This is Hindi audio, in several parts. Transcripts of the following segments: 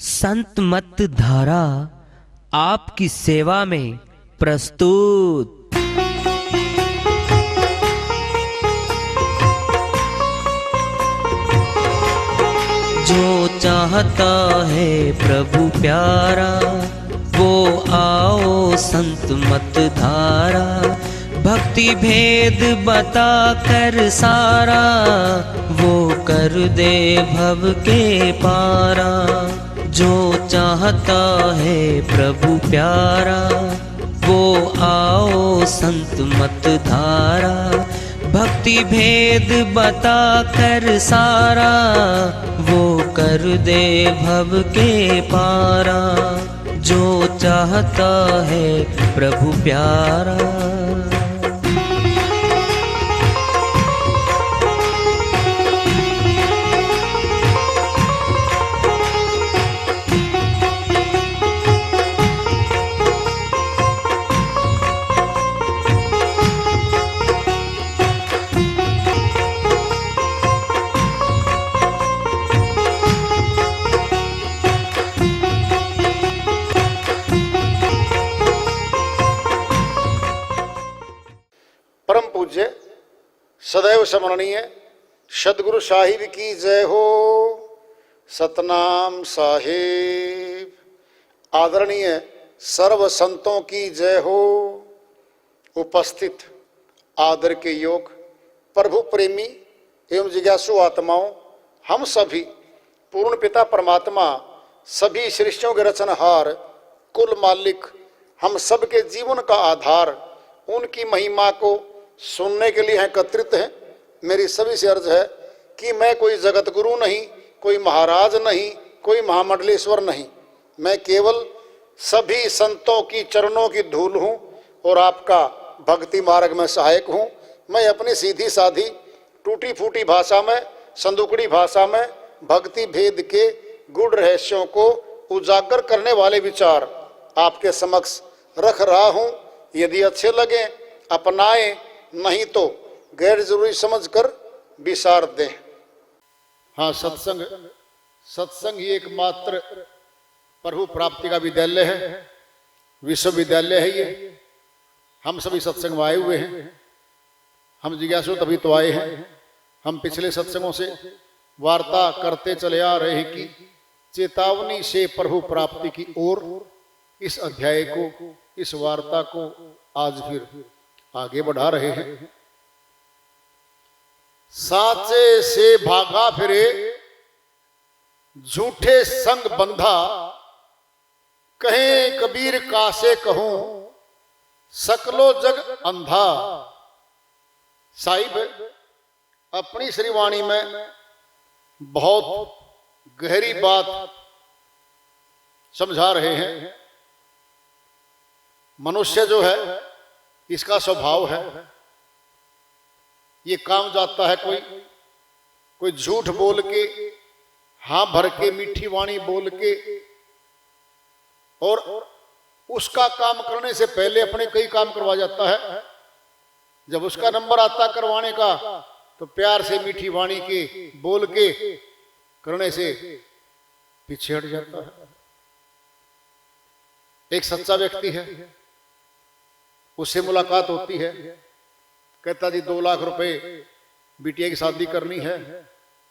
संत मत धारा आपकी सेवा में प्रस्तुत। जो चाहता है प्रभु प्यारा वो आओ संत मत धारा। भक्ति भेद बता कर सारा वो कर दे भव के पारा। जो चाहता है प्रभु प्यारा वो आओ संत मत धारा। भक्ति भेद बता कर सारा वो कर दे भव के पारा। जो चाहता है प्रभु प्यारा। परम पूज्य सदैव स्मरणीय सदगुरु साहिब की जय हो। सतनाम साहिब। आदरणीय सर्व संतों की जय हो। उपस्थित आदर के योग प्रभु प्रेमी एवं जिज्ञासु आत्माओं, हम सभी पूर्ण पिता परमात्मा सभी सृष्टियों के रचनहार कुल मालिक हम सबके जीवन का आधार उनकी महिमा को सुनने के लिए एकत्रित हैं। मेरी सभी से अर्ज है कि मैं कोई जगत गुरु नहीं, कोई महाराज नहीं, कोई महामंडलेश्वर नहीं। मैं केवल सभी संतों की चरणों की धूल हूँ और आपका भक्ति मार्ग में सहायक हूँ। मैं अपनी सीधी साधी टूटी फूटी भाषा में, संदुकड़ी भाषा में भक्ति भेद के गूढ़ रहस्यों को उजागर करने वाले विचार आपके समक्ष रख रहा हूँ। यदि अच्छे लगे अपनाएं, नहीं तो गैर जरूरी समझकर विसार दें। हाँ, सत्संग ही एकमात्र प्रभु प्राप्ति का विद्यालय है, विश्वविद्यालय है ये। हम सभी सत्संग में आए हुए हैं। हम जिज्ञासु तभी तो आए हैं। हम पिछले सत्संगों से वार्ता करते चले आ रहे हैं कि चेतावनी से प्रभु प्राप्ति की ओर इस अध्याय को, इस वार्ता को आज फिर आगे बढ़ा रहे हैं। साचे से भागा फिरे झूठे संग बंधा, कहें कबीर कासे कहूं सकलो जग अंधा। साहिब अपनी श्री वाणी में बहुत गहरी बात समझा रहे हैं। मनुष्य जो है इसका स्वभाव है, ये काम जाता है कोई झूठ बोल के, हाँ भर के, मीठी वाणी बोल के, और उसका काम करने से पहले अपने कई काम करवा जाता है। जब उसका नंबर आता करवाने का तो प्यार से मीठी वाणी के बोल के करने से पीछे हट जाता है। एक सच्चा व्यक्ति है, उससे मुलाकात होती है, कहता जी 2 लाख रुपए बिटिया की शादी करनी है,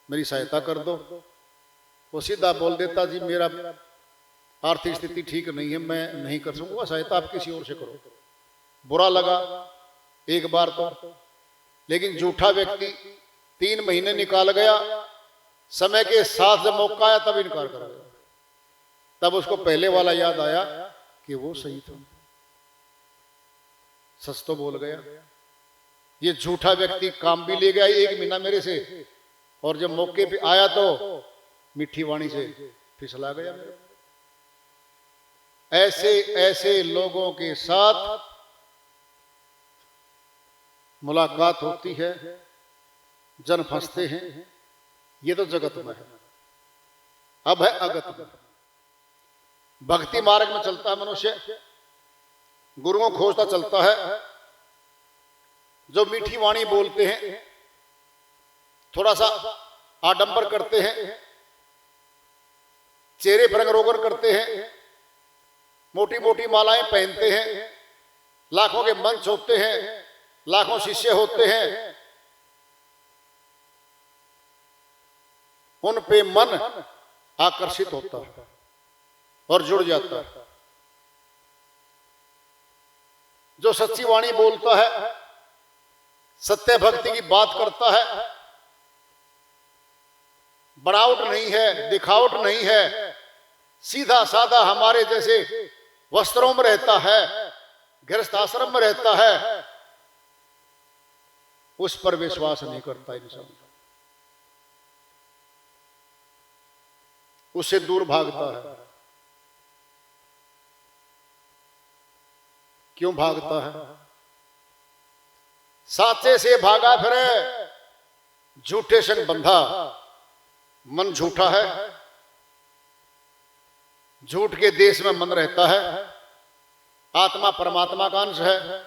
मेरी सहायता कर दो। वो सीधा बोल देता जी मेरा आर्थिक स्थिति ठीक नहीं है, मैं नहीं कर सकूंगा, सहायता आप किसी और से करो। बुरा लगा एक बार तो, लेकिन झूठा व्यक्ति 3 महीने निकाल गया, समय के साथ जब मौका आया तब इनकार कर गया। तब उसको पहले वाला याद आया कि वो सही था, सच तो बोल गया। ये झूठा व्यक्ति काम भी ले गया 1 महीना मेरे से, और जब मौके पे आया तो मीठी वाणी से फिसला गया। ऐसे लोगों के साथ मुलाकात होती है, जन फंसते हैं। ये तो जगत में है, अब है अगत में। भक्ति मार्ग में चलता है मनुष्य, गुरुओं खोजता चलता है। जो मीठी वाणी बोलते हैं, थोड़ा सा आडंबर करते हैं, चेहरे पर रंग रोगन करते हैं, मोटी मोटी मालाएं पहनते हैं, लाखों के मंच होते हैं, लाखों शिष्य होते हैं, उन पे मन आकर्षित होता है और जुड़ जाता है। जो सच्ची वाणी बोलता है, सत्य भक्ति की बात करता है, बनावट नहीं है, दिखावट नहीं है, सीधा साधा हमारे जैसे वस्त्रों में रहता है, गृहस्थ आश्रम में रहता है, उस पर विश्वास नहीं करता इंसान, उससे दूर भागता है। क्यों भागता है? साचे से भागा फिरे, झूठे संग बंधा। मन झूठा है, झूठ के देश में मन रहता है। आत्मा परमात्मा का अंश है,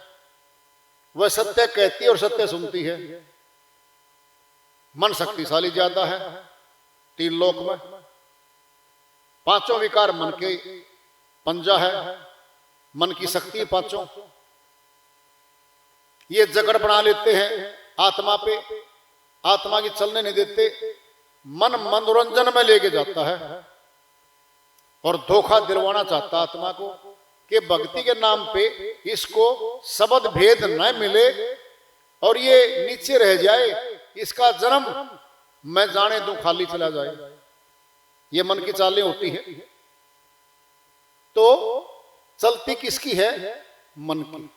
वह सत्य कहती है और सत्य सुनती है। मन शक्तिशाली ज्यादा है, तीन लोक में पांचों विकार मन के पंजा है, मन की शक्ति पांचों। ये जकड़ बना लेते हैं आत्मा पे, आत्मा की चलने नहीं देते, मन मनोरंजन में लेके जाता है और धोखा दिलवाना चाहता आत्मा को कि भक्ति के नाम पे इसको शब्द भेद न मिले और ये नीचे रह जाए, इसका जन्म मैं जाने दूं खाली चला जाए। ये मन की चालें होती हैं। तो चलती किसकी है? मन की।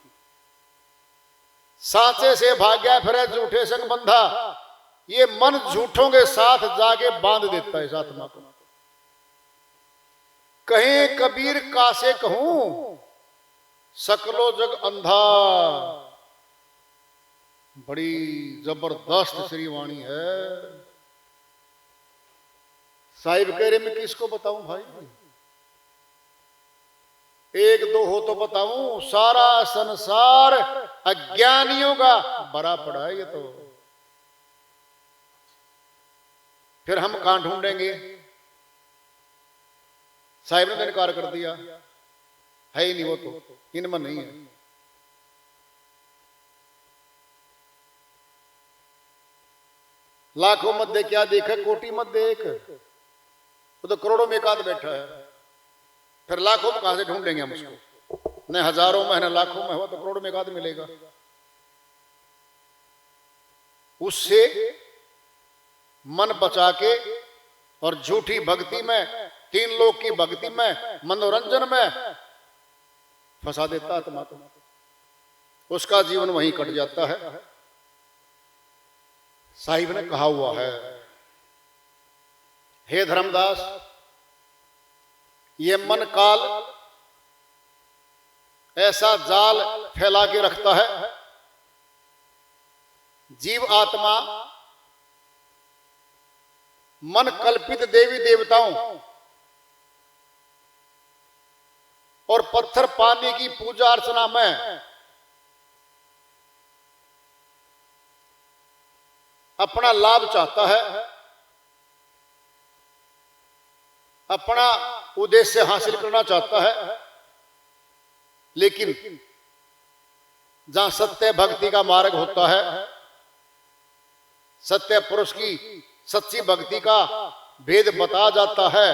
साचे से भाग्या फिरे झूठे संग बंधा। ये मन झूठों के साथ जाके बांध देता है इस आत्मा को। कहीं कबीर कासे कहूं, सकलो जग अंधा। बड़ी जबरदस्त श्री वाणी है। साहिब कह रहे मैं किसको बताऊं भाई, एक दो हो तो बताऊं, सारा संसार अज्ञानियों का भरा पड़ा है ये तो। फिर हम कहां ढूंढेंगे? साहिब ने इनकार कर दिया, है ही नहीं वो तो, इनमें नहीं है। लाखों मध्य क्या देखा, कोटि मध्य एक। वो तो करोड़ों में एक आध बैठा है। फिर लाखों में कहां से ढूंढेंगे हम उसको? न हजारों में है न लाखों में, हुआ तो करोड़ों में एक आध मिलेगा। उससे मन बचा के और झूठी भक्ति में, तीन लोग की भक्ति में, मनोरंजन में फंसा देता आत्मा को। उसका जीवन वहीं कट जाता है। साहिब ने कहा हुआ है, हे धर्मदास, ये मन काल ऐसा जाल फैला के रखता है, जीव आत्मा मन कल्पित देवी देवताओं और पत्थर पानी की पूजा अर्चना में अपना लाभ चाहता है, अपना उद्देश्य हासिल करना चाहता है। लेकिन जहां सत्य भक्ति का मार्ग होता है, सत्य पुरुष की सच्ची भक्ति का भेद बता जाता है,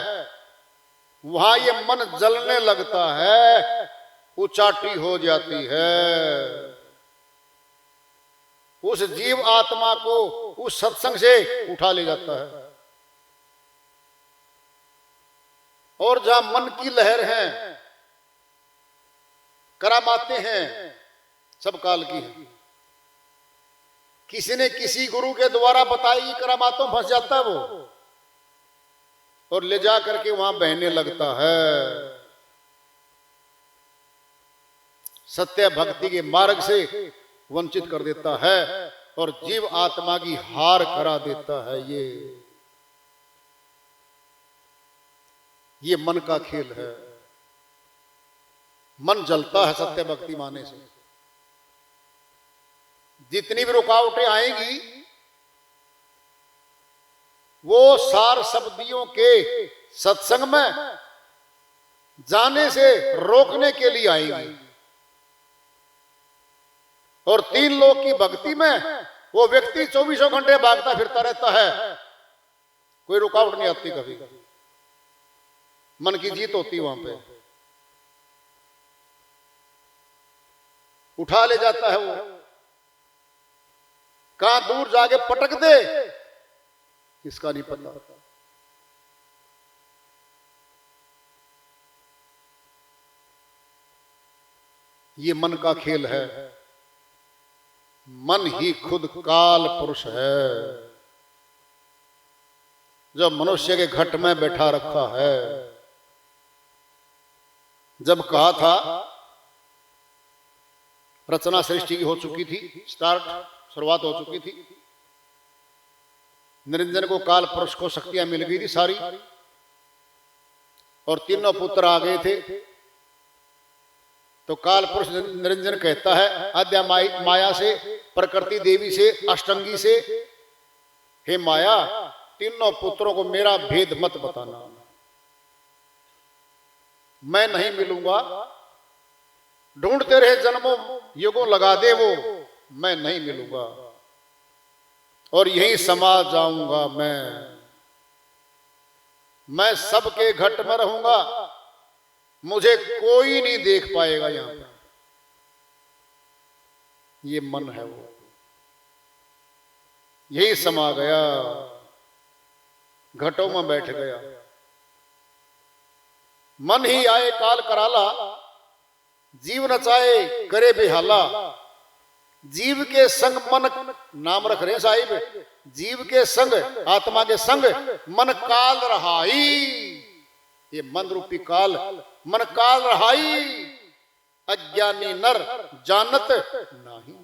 वहां ये मन जलने लगता है, उचाटी हो जाती है। उस जीव आत्मा को उस सत्संग से उठा ले जाता है। और जहां मन की लहर है, करामाते हैं, सब काल की है। किसी ने किसी गुरु के द्वारा बताई करामातों फंस जाता है वो, और ले जा करके वहां बहने लगता है। सत्य भक्ति के मार्ग से वंचित कर देता है और जीव आत्मा की हार करा देता है। ये मन का खेल है। मन जलता है सत्य भक्ति माने से। जितनी भी रुकावटें आएंगी, वो सार शब्दियों के सत्संग में जाने से रोकने के लिए आएंगी, और 3 लोग की भक्ति में वो व्यक्ति 24 घंटे भागता फिरता रहता है, कोई रुकावट नहीं आती कभी। मन की जीत होती वहां पे, उठा ले जाता है वो, कहां दूर जाके पटक दे इसका नहीं पता। ये मन का खेल है, मन ही खुद काल पुरुष है, जो मनुष्य के घट में बैठा रखा है। जब कहा था रचना सृष्टि की हो चुकी थी, शुरुआत हो चुकी थी, निरंजन को काल पुरुष को शक्तियां मिल गई थी सारी, और तीनों पुत्र आ गए थे। तो काल पुरुष निरंजन कहता है आद्या माया से, प्रकृति देवी से, अष्टंगी से, हे माया, तीनों पुत्रों को मेरा भेद मत बताना, मैं नहीं मिलूंगा, ढूंढते रहे जन्मों युगों लगा दे वो, मैं नहीं मिलूंगा, और यहीं समा जाऊंगा मैं सबके घट में रहूंगा, मुझे कोई नहीं देख पाएगा यहां पर। ये मन है वो, यही समा गया, घटों में बैठ गया। मन ही आए काल कराला, जीव नचाए करे बेहाला। जीव के संग मन, नाम रख रहे हैं साहिब, जीव के संग, आत्मा के संग मन काल रहाई। ये मन रूपी काल, मन काल रहाई, अज्ञानी नर जानत नहीं।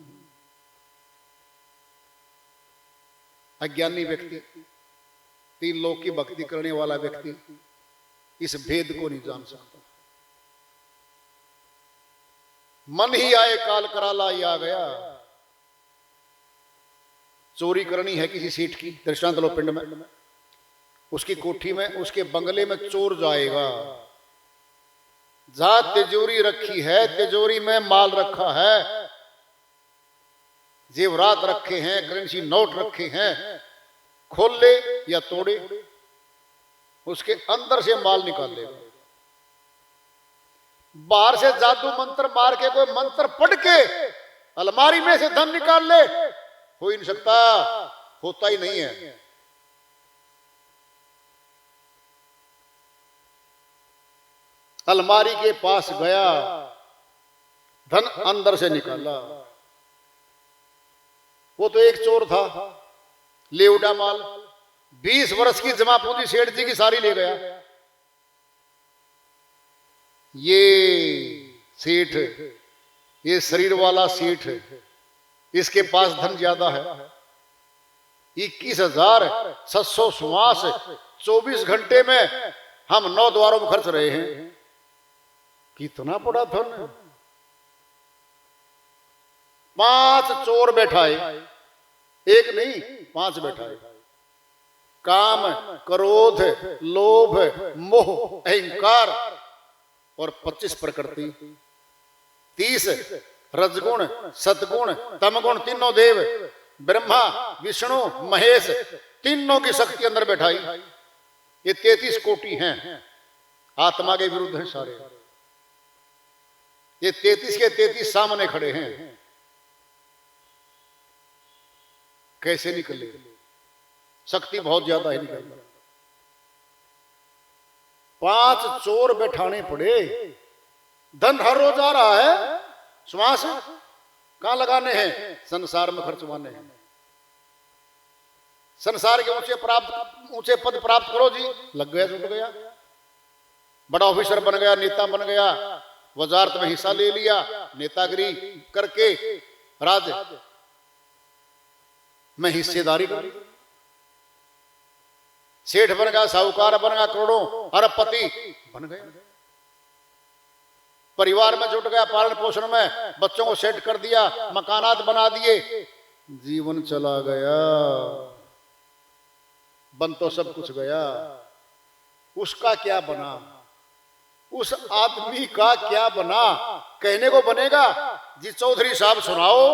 अज्ञानी व्यक्ति, 3 लोक की भक्ति करने वाला व्यक्ति इस भेद को नहीं जान सकता। मन ही आए काल कराला, ये आ गया। चोरी करनी है किसी सेठ की, दृष्टांत लो पिंड में, उसकी कोठी में, उसके बंगले में चोर जाएगा, जहां तिजोरी रखी है, तिजोरी में माल रखा है, जेवरात रखे हैं, करेंसी नोट रखे हैं, खोल ले या तोड़े, उसके अंदर से माल निकाल लेगा। बाहर से जादू मंत्र मार के, कोई मंत्र पढ़ के अलमारी में से धन निकाल ले, हो ही नहीं सकता, होता ही नहीं है। अलमारी के पास गया, धन अंदर से निकाला। वो तो एक चोर था, ले उड़ा माल, 20 वर्ष की जमा पूंजी सेठ जी की सारी ले गया। ये सेठ, ये शरीर वाला सेठ, इसके पास धन ज्यादा है, 21,700 श्वास 24 घंटे में हम 9 द्वारों में खर्च रहे हैं। कितना बड़ा धन है। 5 चोर बैठाए, एक नहीं 5 बैठाए। काम, क्रोध, लोभ, मोह, अहंकार और 25 प्रकृति, 30 रजगुण, सतगुण, तमगुण, तीनों देव, ब्रह्मा, विष्णु, महेश, तीनों की शक्ति अंदर बैठाई। ये 33 कोटि हैं, आत्मा के विरुद्ध हैं सारे। ये 33 के 33 सामने खड़े हैं, कैसे निकले? शक्ति बहुत ज्यादा है, निकल। 5 चोर बैठाने पड़े। धन हर रोज आ रहा है, श्वास कहां लगाने हैं? संसार में खर्चवाने हैं। संसार के ऊंचे पद प्राप्त करो जी, लग गया, जुट गया, बड़ा ऑफिसर बन गया, नेता बन गया, वजारत में हिस्सा ले लिया, नेतागिरी करके राज में हिस्सेदारी कर, सेठ बन गया, साहूकार बन गया, करोड़ों अरबपति बन गया, परिवार में जुट गया, पालन पोषण में बच्चों को सेट कर दिया, मकानात बना दिए, जीवन चला गया, बन तो सब कुछ गया। उसका क्या बना, उस आदमी का क्या बना, कहने को बनेगा जी चौधरी साहब सुनाओ।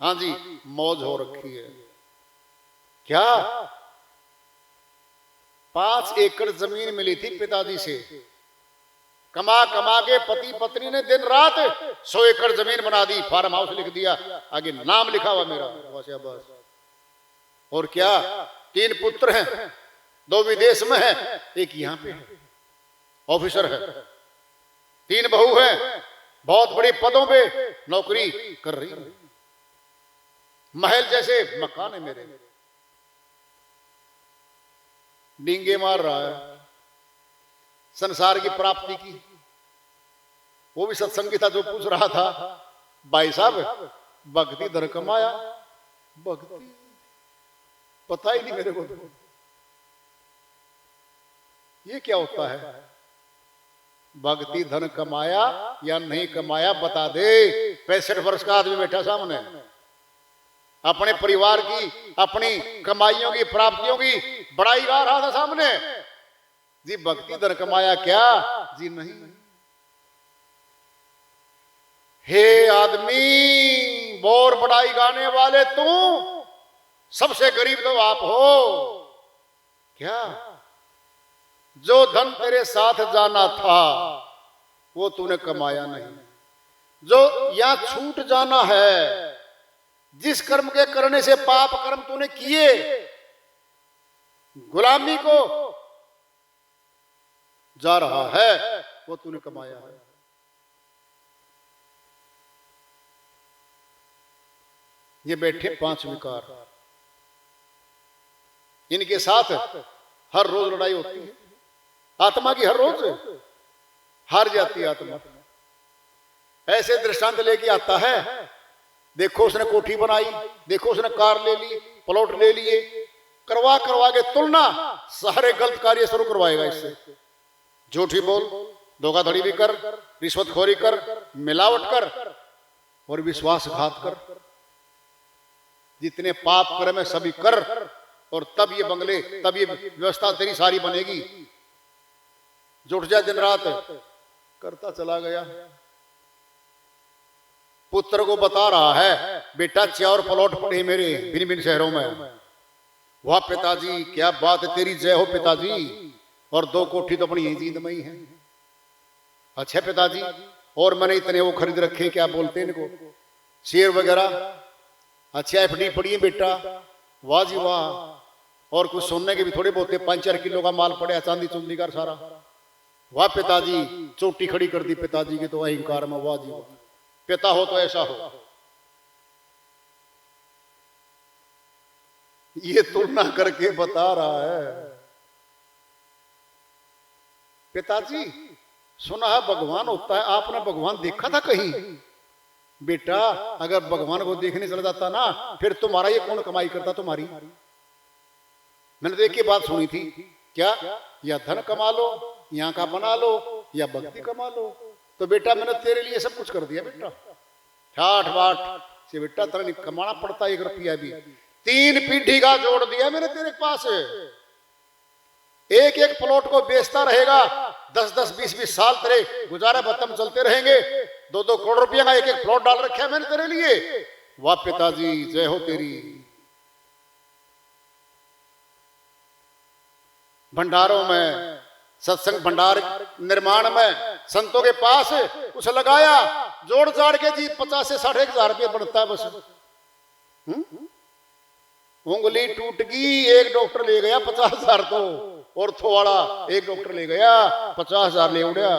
हाँ जी, मौज हो रखी है। क्या 5 एकड़ जमीन मिली थी पिताजी से, कमा कमा के पति पत्नी ने दिन रात 100 एकड़ जमीन बना दी, फार्म हाउस लिख दिया, आगे नाम लिखा हुआ मेरा, बस। और क्या 3 पुत्र हैं, 2 विदेश में हैं, एक यहां पे है, ऑफिसर है। 3 बहू हैं, बहुत बड़े पदों पे नौकरी कर रही है। महल जैसे मकान है मेरे, डींगे मार रहा है संसार की प्राप्ति की। वो भी सत्संगी था जो पूछ रहा था, भाई साहब भक्ति धन कमाया, भक्ति पता ही नहीं मेरे को, ये क्या होता है? भक्ति धन कमाया या नहीं कमाया बता दे। 65 वर्ष का आदमी बैठा सामने, अपने परिवार की, अपनी कमाइयों की, प्राप्तियों की बड़ाई गा रहा था सामने। जी भक्ति धन कमाया क्या? जी नहीं। हे आदमी, बोर बड़ाई गाने वाले तू, सबसे गरीब तो आप हो। क्या जो धन तेरे साथ जाना था वो तूने कमाया नहीं, जो यहां छूट जाना है, जिस कर्म के करने से पाप कर्म तूने किए, गुलामी को जा रहा है, वो तूने कमाया है। ये बैठे 5 विकार, इनके साथ हर रोज लड़ाई होती है। आत्मा की हर रोज हार जाती है आत्मा। ऐसे दृष्टांत लेके आता है, देखो उसने कोठी बनाई, देखो उसने कार ले ली, प्लॉट ले लिए, करवा करवा के तुलना, सारे गलत कार्य शुरू करवाएगा इससे। झूठी बोल, धोखाधड़ी भी कर, रिश्वतखोरी कर, मिलावट कर और विश्वासघात कर, जितने पाप कर्म है सभी कर, और तब ये बंगले, तब ये व्यवस्था तेरी सारी बनेगी। जुट जा दिन रात करता चला गया। पुत्र को बता रहा है, बेटा 4 प्लॉट पड़े मेरे भिन्न भिन्न शहरों में। वाह पिताजी, क्या बात है, तेरी जय हो पिताजी। और 2 कोठी तो अपनी जींद में ही है। अच्छा पिताजी, और मैंने इतने वो खरीद रखे, क्या बोलते हैं इनको, शेयर वगैरह। अच्छा एफडी पड़ी है बेटा, वाह जी वाह। और कुछ सोने के भी थोड़े बहुत 5-4 किलो का माल पड़े, चांदी चुंदी का सारा। वाह पिताजी, चोटी खड़ी कर दी पिताजी की तो अहंकार में, वाह जी वाह। पिता हो तो ऐसा हो। ये तुलना करके बता रहा है, पिताजी सुना है भगवान होता है, आपने भगवान देखा था कहीं? बेटा अगर भगवान को देखने चला जाता ना, फिर तुम्हारा ये कौन कमाई करता तुम्हारी? मैंने तो एक ही बात सुनी थी, क्या? या धन कमा लो, यहाँ का बना लो, या भक्ति कमा लो। तो बेटा मैंने तेरे लिए सब कुछ कर दिया बेटा, ठाठ बाट से बेटा तेरा नहीं कमाना पड़ता 1 रुपया भी। 3 पीढ़ी का जोड़ दिया मैंने तेरे पास। एक एक प्लॉट को बेचता रहेगा, 10-10, 20-20 साल तेरे गुजारा भत्तम चलते रहेंगे। 2-2 करोड़ रुपया का एक एक प्लॉट डाल रखा है मैंने तेरे लिए। वाह पिताजी, जय हो तेरी। भंडारों में, सत्संग भंडार निर्माण में, संतों के पास कुछ लगाया, जोड़ जाड़ के जी 50 से 60 हजार रुपये बढ़ता है बस। उंगली टूट गई, एक डॉक्टर ले गया 50 हजार, तो ऑर्थो वाला एक डॉक्टर ले गया 50 हजार ले उड़ा।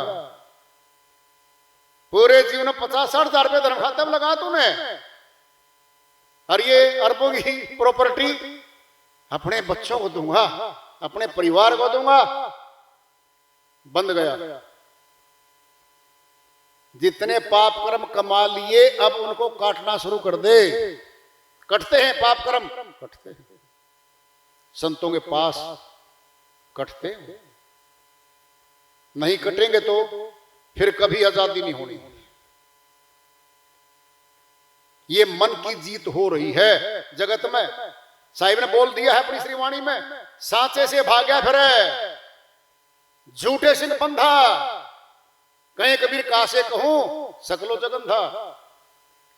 पूरे जीवन में 50-60 हजार रुपये धर्म खाता में लगा तूने, और ये अरबों की प्रॉपर्टी अपने बच्चों को दूंगा, अपने परिवार को दूंगा। बंद गया। जितने पाप कर्म कमा लिए अब उनको काटना शुरू कर दे। कटते हैं पाप कर्म, कटते हैं संतों के पास, कटते हैं। नहीं कटेंगे तो फिर कभी आजादी नहीं होनी। ये मन की जीत हो रही है जगत में। साहिब ने बोल दिया है अपनी श्रीवाणी में, सांचे से भाग्या फिरे। झूठे सिन पंधा, कहीं कबीर कासे कहूं सकलो जगंधा।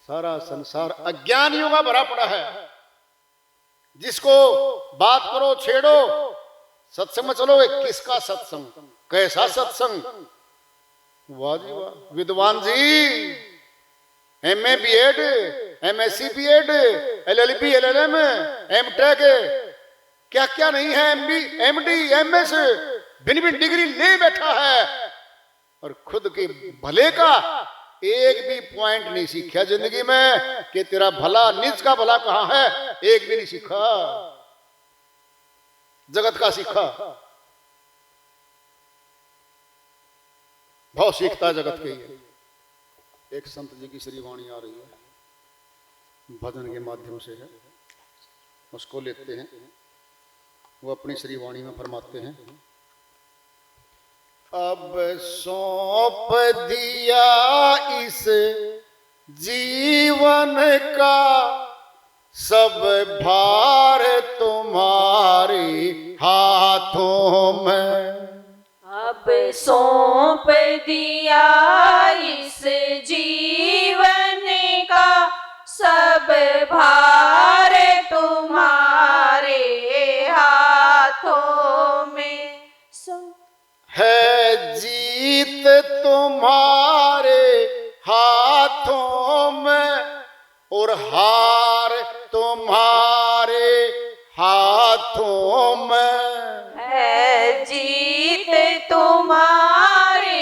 सारा संसार अज्ञानियों का भरा पड़ा है। जिसको बात करो छेड़ो, सत्संग में चलो, किसका सत्संग, कैसा सत्संग। वाह जी वाह, विद्वान जी, MA BEd, MSc BEd, LLB LLM, MTech, क्या क्या नहीं है, MB MD MS, भिन्न भिन्न डिग्री ले बैठा है और खुद के भले का एक भी पॉइंट नहीं सीखा जिंदगी में कि तेरा भला, निज का भला कहां है, एक भी नहीं सीखा, जगत का सीखा। बहुत सीखता है जगत के ही। एक संत जी की श्री वाणी आ रही है, भजन के माध्यम से है, उसको लेते हैं। वो अपनी श्री वाणी में फरमाते हैं, अब सौंप दिया इस जीवन का सब भार तुम्हारे हाथों में। अब सौंप दिया इस जीवन का सब भार तुम्हारे हाथों में। है जीत तुम्हारे हाथों में और हार तुम्हारे हाथों में। है जीत तुम्हारे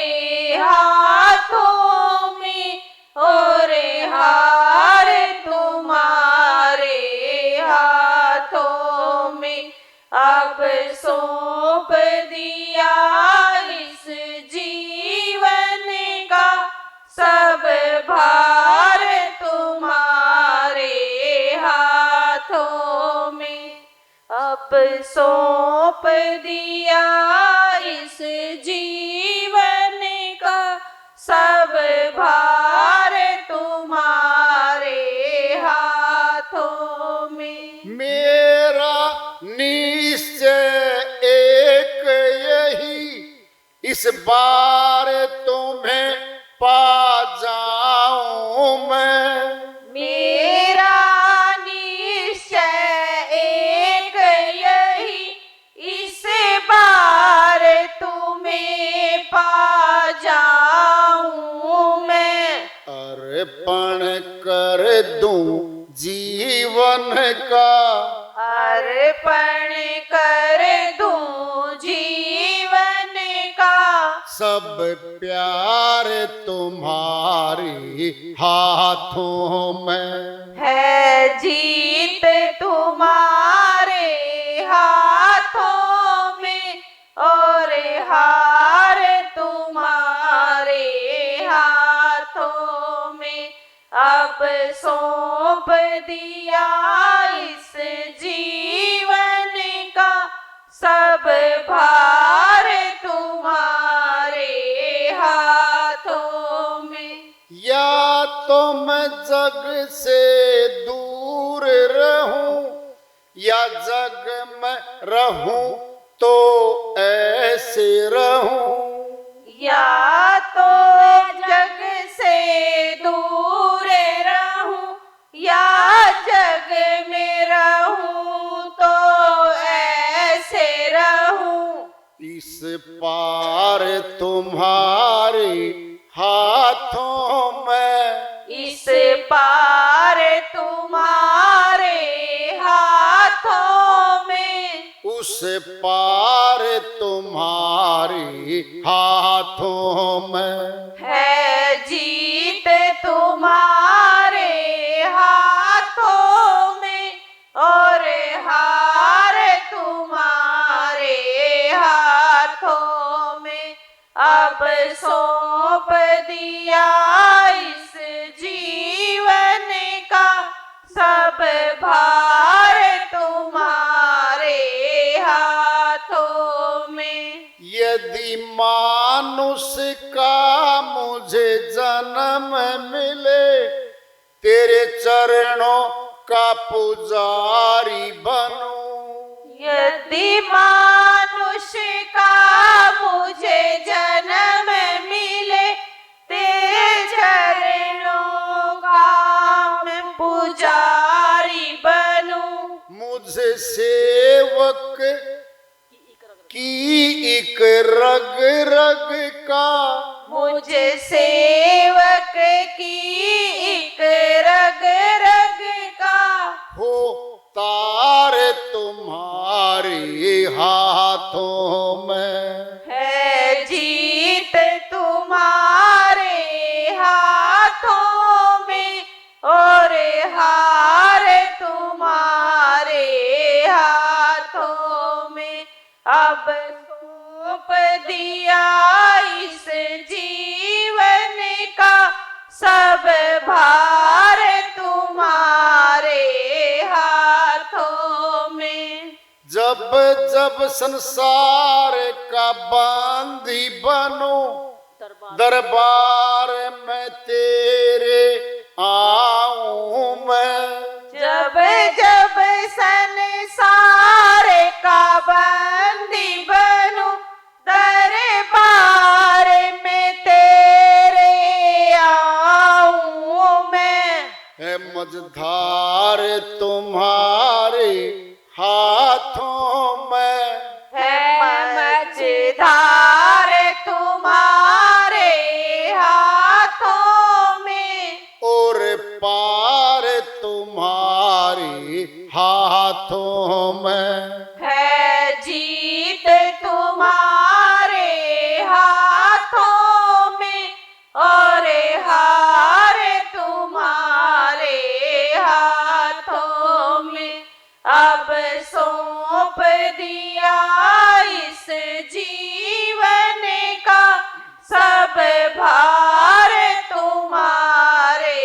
हाथों में और हार तुम्हारे हाथों में। अब सौंप दिया इस जीवन का सब भार तुम्हारे हाथों में। अब सौंप दिया इस जीवन का सब भार तुम्हारे हाथों में। मेरा निश्चय एक यही, इस बार तुम्हें पा जाऊं मैं। मेरा निश्चय एक यही, इस बार तुम्हें पा जाऊं मैं। अर्पण कर दूं जीवन का, अर्पण कर दूं जीवन का सब प्यार तुम्हारे हाथों में। है जीत तुम्हारे हाथों में और हार तुम्हारे हाथों में। अब सौंप दिया इस जीवन का सब भार तुम्हारे हाथों में। या तो मैं जग से दूर रहूं या जग में रहूं तो ऐसे रहूं। या तो जग से दूर रहूं या जग में रहूं तो ऐसे रहूं। इस पार तुम्हारे हाथों में। इस पार तुम्हारे हाथों में। उस पार तुम्हारे हाथों में। है जीत तुम्हारे हाथों में और हार तुम्हारे हाथों में। अब सौंप दिया इस जीवन का सब भार तुम्हारे हाथों में। यदि मानुष का मुझे जन्म मिले, तेरे चरणों का पुजारी बनूं। यदि मानुष का मुझे सेवक की एक रग रग का, मुझ सेवक की एक रग रग का, हो तार तुम्हारे हाथों में, है जीत तुम्हारे हाथों में, और हार तुम्हारे हाथों में। अब सौंप दिया इस जीवन का सब भार तुम्हारे हाथों में। जब जब संसार का बंदी बनो, दरबार में तेरे आऊं मैं। जब जब संसार का बंदी बनूं, दरबार में तेरे आऊं मैं। है मझधार तुम्हारे हाथों में, है मझधार तुम्हारे हाथों में, और पार तुम्हारे हाथों में। है जीत तुम्हारे हाथों में, और हार तुम्हारे हाथों में। अब सौंप दिया इस जीवन का सब भार तुम्हारे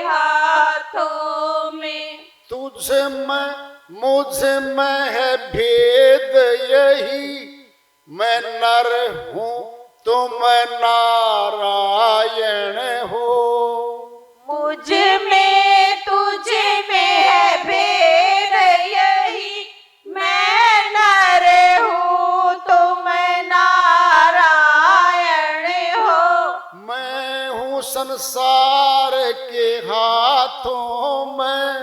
हाथों में। तुझ में मुझ में है भेद यही, मैं नर हूँ तुम नारायण हो। मुझ में तुझ में है भेद यही, मैं नर हूँ तुम नारायण हो। मैं हूँ संसार के हाथों में,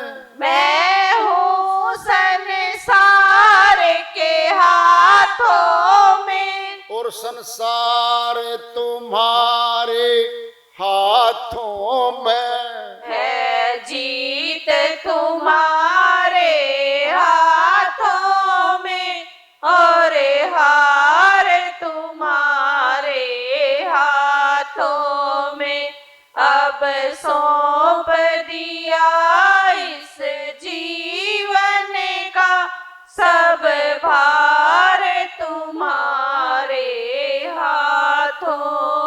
मैं हूँ संसार के हाथों में, और संसार तुम्हारे हाथों में। है जीत तुम्हारे हाथों में, और हार तुम्हारे हाथों में। अब सौंप दिया इस जीवन का सब भार तुम्हारे हाथों